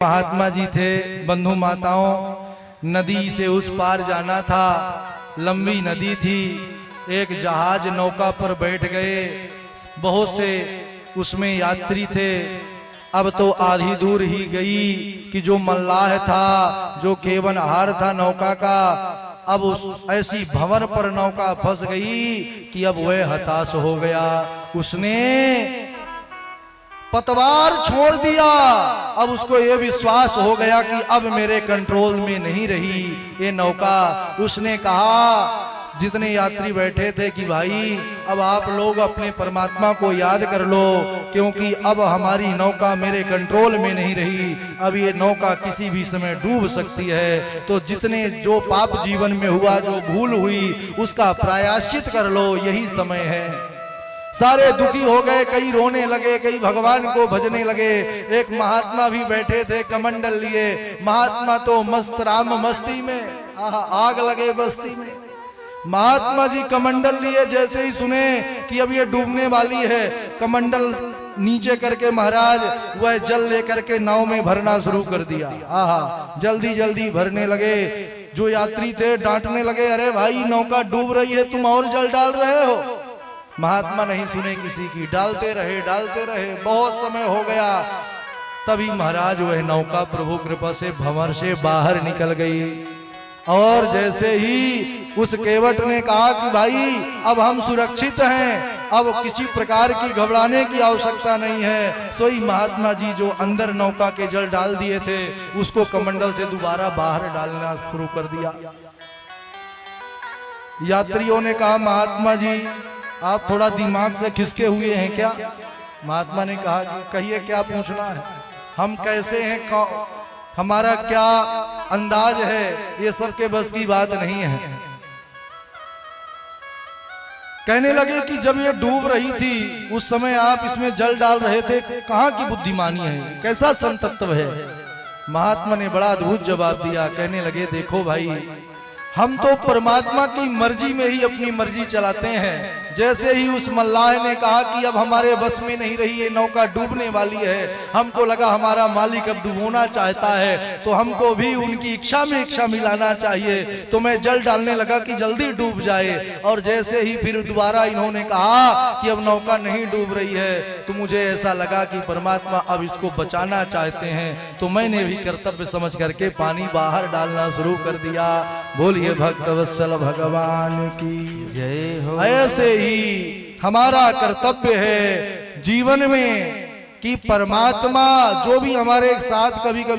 महात्मा जी थे, बंधु माताओं, नदी से उस पार जाना था। लंबी नदी थी, एक जहाज नौका पर बैठ गए, बहुत से उसमें यात्री थे। अब तो आधी दूर ही गई कि जो मल्लाह था, जो केवनहार था नौका का, अब उस ऐसी भंवर पर नौका फंस गई कि अब वह हताश हो गया। उसने पतवार छोड़ दिया। अब उसको यह विश्वास हो गया कि अब मेरे कंट्रोल में नहीं रही ये नौका। उसने कहा जितने यात्री बैठे थे कि भाई अब आप लोग अपने परमात्मा को याद कर लो, क्योंकि अब हमारी नौका मेरे कंट्रोल में नहीं रही। अब ये नौका किसी भी समय डूब सकती है। तो जितने जो पाप जीवन में हुआ, जो भूल हुई, उसका प्रायश्चित कर लो, यही समय है। सारे दुखी हो गए, कई रोने लगे, कई भगवान को भजने लगे। एक महात्मा भी बैठे थे कमंडल लिए। महात्मा तो मस्त राम मस्ती में, आग लगे बस्ती में। महात्मा जी कमंडल लिए, जैसे ही सुने कि अब ये डूबने वाली है, कमंडल नीचे करके महाराज वह जल लेकर के नाव में भरना शुरू कर दिया। जल्दी जल्दी भरने लगे। जो यात्री थे डांटने लगे, अरे भाई नौका डूब रही है, तुम और जल डाल रहे हो। महात्मा नहीं सुने किसी की, डालते रहे डालते रहे। बहुत समय हो गया, तभी महाराज वह नौका प्रभु कृपा से भंवर से बाहर निकल गई। और जैसे ही उस केवट ने कहा कि भाई अब हम सुरक्षित हैं, अब किसी प्रकार की घबराने की आवश्यकता नहीं है, सोई महात्मा जी जो अंदर नौका के जल डाल दिए थे, उसको कमंडल से दोबारा बाहर डालना शुरू कर दिया। यात्रियों ने कहा महात्मा जी आप थोड़ा दिमाग से खिसके हुए हैं क्या? महात्मा ने कहा कि कहिए क्या पूछना है, हम कैसे हैं, हमारा क्या अंदाज है, ये सब के बस की बात नहीं है। कहने लगे कि जब ये डूब रही थी उस समय आप इसमें जल डाल रहे थे, कहां की बुद्धिमानी है, कैसा संतत्व है? महात्मा ने बड़ा अद्भुत जवाब दिया। कहने लगे देखो भाई, हम तो परमात्मा की मर्जी में ही अपनी मर्जी चलाते हैं। जैसे ही उस मल्लाह ने कहा कि अब हमारे बस में नहीं रही, ये नौका डूबने वाली है, हमको लगा हमारा मालिक अब डुबोना चाहता है, तो हमको भी उनकी इच्छा में इच्छा मिलाना चाहिए। तो मैं जल डालने लगा कि जल्दी डूब जाए। और जैसे ही फिर दोबारा इन्होंने कहा कि अब नौका नहीं डूब रही है, तो मुझे ऐसा लगा कि परमात्मा अब इसको बचाना चाहते हैं, तो मैंने भी कर्तव्य समझ करके पानी बाहर डालना शुरू कर दिया। बोलिए भक्तवत्सल भगवान की जय हो। ऐसे ही हमारा कर्तव्य है जीवन में कि परमात्मा जो भी हमारे साथ कभी कभी